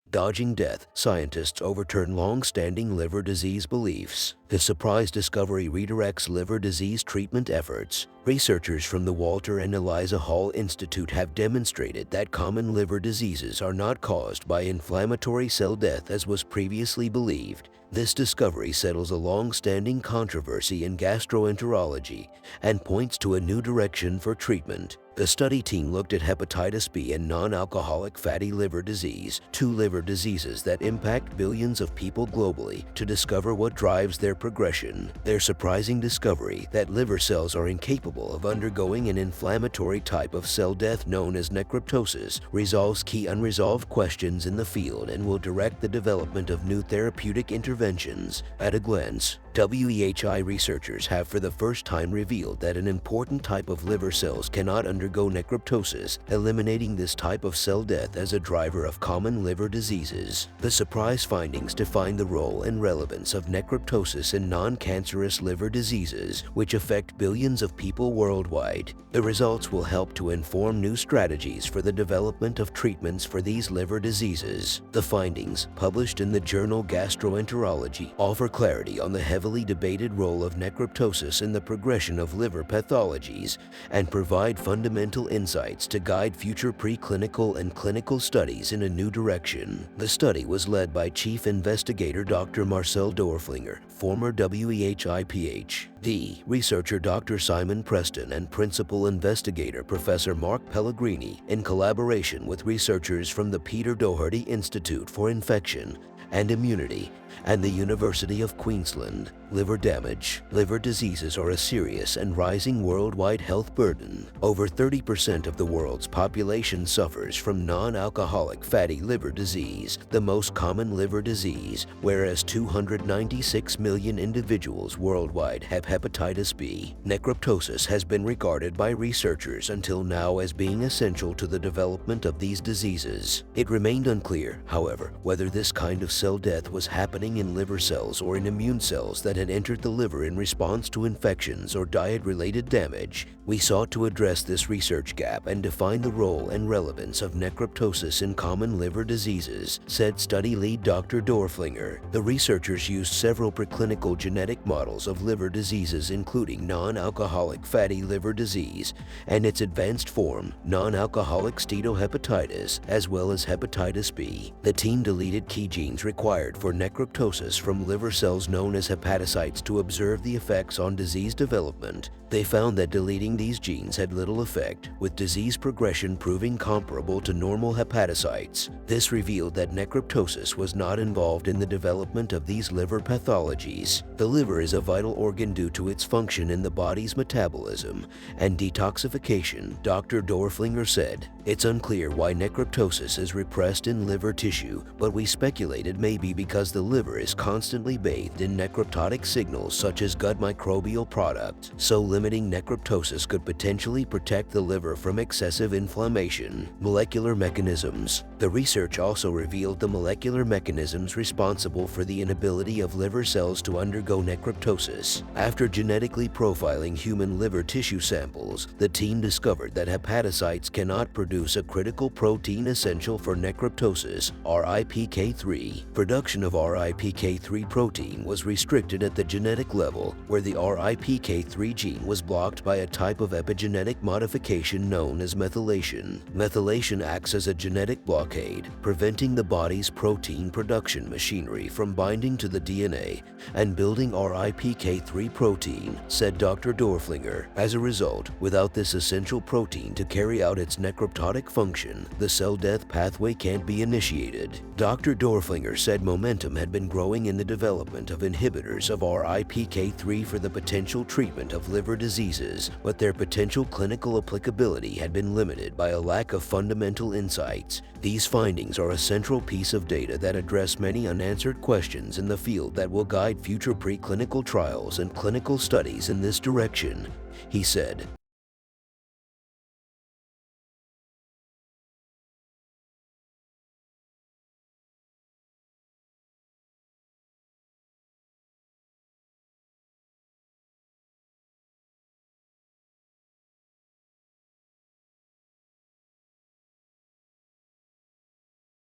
Dodging death, scientists overturn long-standing liver disease beliefs. The surprise discovery redirects liver disease treatment efforts. Researchers from the Walter and Eliza Hall Institute have demonstrated that common liver diseases are not caused by inflammatory cell death as was previously believed. This discovery settles a long-standing controversy in gastroenterology and points to a new direction for treatment. The study team looked at hepatitis B and non-alcoholic fatty liver disease, two liver diseases that impact billions of people globally, to discover what drives their progression. Their surprising discovery that liver cells are incapable of undergoing an inflammatory type of cell death known as necroptosis resolves key unresolved questions in the field and will direct the development of new therapeutic interventions. At a glance, WEHI researchers have for the first time revealed that an important type of liver cells cannot undergo necroptosis, eliminating this type of cell death as a driver of common liver diseases. The surprise findings define the role and relevance of necroptosis in non-cancerous liver diseases, which affect billions of people worldwide. The results will help to inform new strategies for the development of treatments for these liver diseases. The findings, published in the journal Gastroenterology, offer clarity on the heavily debated role of necroptosis in the progression of liver pathologies and provide fundamental insights to guide future preclinical and clinical studies in a new direction. The study was led by Chief Investigator Dr. Marcel Dorflinger, former WEHI PhD, researcher Dr. Simon Preston, and Principal Investigator Professor Mark Pellegrini, in collaboration with researchers from the Peter Doherty Institute for Infection and Immunity and the University of Queensland. Liver damage. Liver diseases are a serious and rising worldwide health burden. Over 30% of the world's population suffers from non-alcoholic fatty liver disease, the most common liver disease, whereas 296 million individuals worldwide have hepatitis B. Necroptosis has been regarded by researchers until now as being essential to the development of these diseases. It remained unclear, however, whether this kind of cell death was happening in liver cells or in immune cells that had entered the liver in response to infections or diet-related damage. We sought to address this research gap and define the role and relevance of necroptosis in common liver diseases, said study lead Dr. Dorflinger. The researchers used several preclinical genetic models of liver diseases, including non-alcoholic fatty liver disease and its advanced form, non-alcoholic steatohepatitis, as well as hepatitis B. The team deleted key genes required for necroptosis from liver cells known as hepatocytes to observe the effects on disease development. They found that deleting these genes had little effect, with disease progression proving comparable to normal hepatocytes. This revealed that necroptosis was not involved in the development of these liver pathologies. The liver is a vital organ due to its function in the body's metabolism and detoxification, Dr. Dorflinger said. It's unclear why necroptosis is repressed in liver tissue, but we speculated maybe because the liver is constantly bathed in necroptotic signals such as gut microbial product, so limiting necroptosis could potentially protect the liver from excessive inflammation. Molecular mechanisms. The research also revealed the molecular mechanisms responsible for the inability of liver cells to undergo necroptosis. After genetically profiling human liver tissue samples, the team discovered that hepatocytes cannot produce a critical protein essential for necroptosis, RIPK3. Production of RIPK3 protein was restricted at the genetic level, where the RIPK3 gene was blocked by a type of epigenetic modification known as methylation. Methylation acts as a genetic blockade, preventing the body's protein production machinery from binding to the DNA and building RIPK3 protein, said Dr. Dorflinger. As a result, without this essential protein to carry out its necroptotic function, the cell death pathway can't be initiated. Dr. Dorflinger said momentum had been growing in the development of inhibitors of RIPK3 for the potential treatment of liver diseases, but their potential clinical applicability had been limited by a lack of fundamental insights. These findings are a central piece of data that address many unanswered questions in the field that will guide future preclinical trials and clinical studies in this direction, he said.